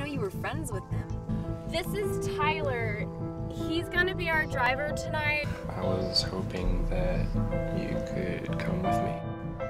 know you were friends with him. This is Tyler. He's gonna be our driver tonight. I was hoping that you could come with me.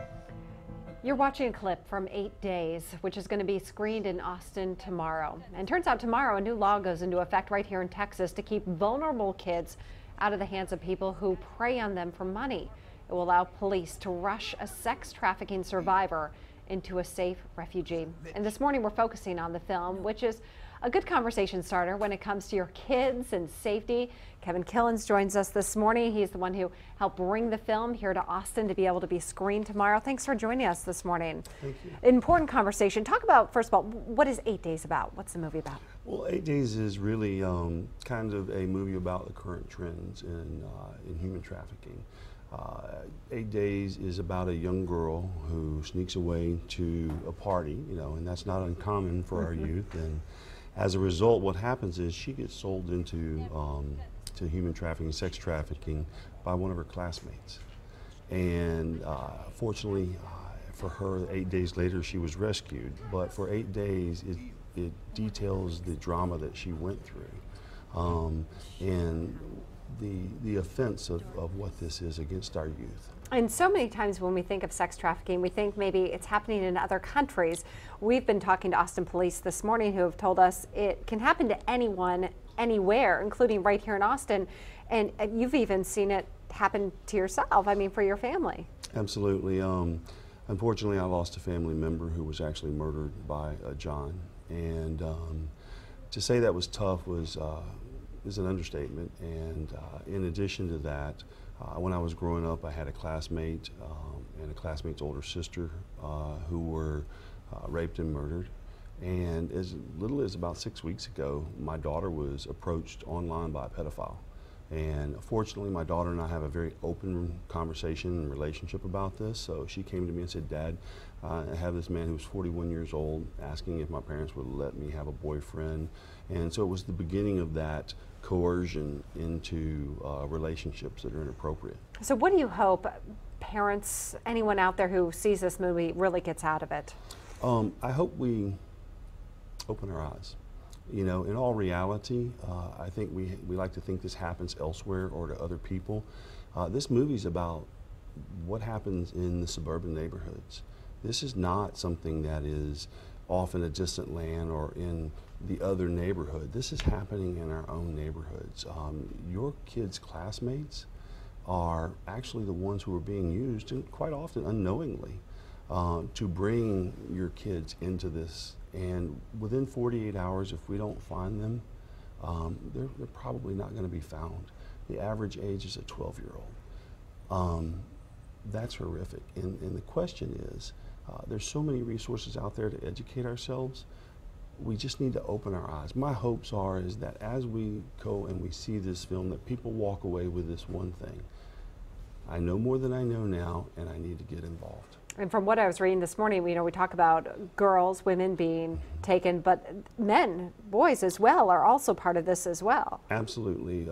You're watching a clip from 8 Days, which is going to be screened in Austin tomorrow. And turns out tomorrow a new law goes into effect right here in Texas to keep vulnerable kids out of the hands of people who prey on them for money. It will allow police to rush a sex trafficking survivor into a safe refugee. And this morning we're focusing on the film, which is a good conversation starter when it comes to your kids and safety. Kevin Killens joins us this morning. He's the one who helped bring the film here to Austin to be able to be screened tomorrow. Thanks for joining us this morning. Thank you. Important conversation. Talk about, first of all, what is 8 Days about? What's the movie about? Well, 8 Days is really kind of a movie about the current trends in human trafficking. 8 Days is about a young girl who sneaks away to a party, and that's not uncommon for our youth. And as a result, what happens is she gets sold into to human trafficking, sex trafficking, by one of her classmates. And fortunately for her, 8 days later, she was rescued. But for 8 days, it details the drama that she went through and the offense of what this is against our youth. And so many times when we think of sex trafficking, we think maybe it's happening in other countries. We've been talking to Austin police this morning who have told us it can happen to anyone, anywhere, including right here in Austin. And you've even seen it happen to yourself, for your family. Absolutely. Unfortunately, I lost a family member who was actually murdered by John. And to say that was tough is an understatement. And in addition to that, when I was growing up, I had a classmate and a classmate's older sister who were raped and murdered. And as little as about 6 weeks ago, my daughter was approached online by a pedophile. And fortunately, my daughter and I have a very open conversation and relationship about this. So she came to me and said, "Dad, I have this man who's 41 years old asking if my parents would let me have a boyfriend." And so it was the beginning of that coercion into relationships that are inappropriate. So what do you hope parents, anyone out there who sees this movie, really gets out of it? I hope we open our eyes. In all reality, I think we like to think this happens elsewhere or to other people. This movie's about what happens in the suburban neighborhoods. This is not something that is off in a distant land or in the other neighborhood. This is happening in our own neighborhoods. Your kids' classmates are actually the ones who are being used, and quite often unknowingly, to bring your kids into this. And within 48 hours, if we don't find them, they're probably not going to be found. The average age is a 12-year-old. That's horrific. And the question is, there's so many resources out there to educate ourselves. We just need to open our eyes. My hopes is that as we go and we see this film, that people walk away with this one thing. I know more than I know now, and I need to get involved. And from what I was reading this morning, we talk about girls, women being taken, but men, boys as well, are also part of this as well. Absolutely.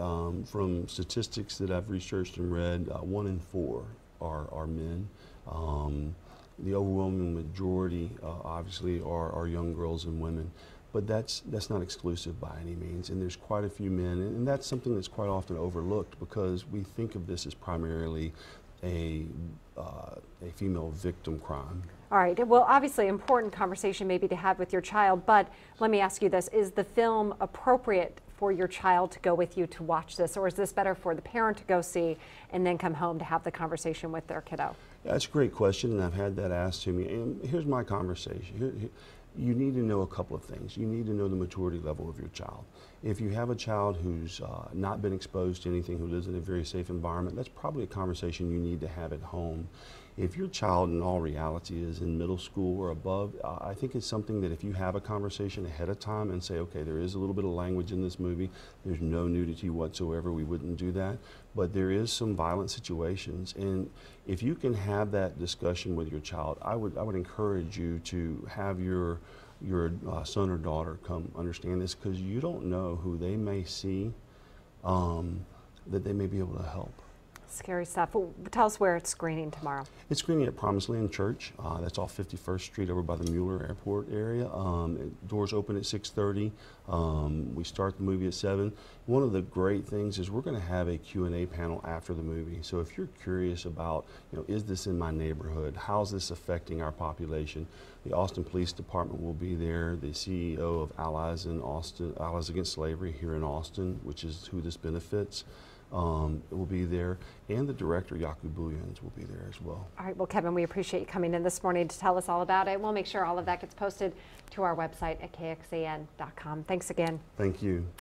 From statistics that I've researched and read, 1 in 4 are men. The overwhelming majority, obviously, are young girls and women. But that's not exclusive by any means, and there's quite a few men, and that's something that's quite often overlooked because we think of this as primarily a female victim crime. All right. Well, obviously, important conversation maybe to have with your child, but let me ask you this. Is the film appropriate for your child to go with you to watch this, or is this better for the parent to go see and then come home to have the conversation with their kiddo? That's a great question, and I've had that asked to me. And here's my conversation. You need to know a couple of things. You need to know the maturity level of your child. If you have a child who's not been exposed to anything, who lives in a very safe environment, that's probably a conversation you need to have at home. If your child, in all reality, is in middle school or above, I think it's something that if you have a conversation ahead of time and say, okay, there is a little bit of language in this movie, there's no nudity whatsoever, we wouldn't do that, but there is some violent situations, and if you can have that discussion with your child, I would encourage you to have your son or daughter come understand this, because you don't know who they may see that they may be able to help. Scary stuff. Well, tell us where it's screening tomorrow. It's screening at Promised Land Church. That's off 51st Street over by the Mueller Airport area. Doors open at 6:30. We start the movie at 7. One of the great things is we're going to have a Q&A panel after the movie. So if you're curious about, is this in my neighborhood? How's this affecting our population? The Austin Police Department will be there. The CEO of Allies in Austin, Allies Against Slavery here in Austin, which is who this benefits, will be there, and the director, Yaku Bouillons, will be there as well. All right, well, Kevin, we appreciate you coming in this morning to tell us all about it. We'll make sure all of that gets posted to our website at kxan.com. Thanks again. Thank you.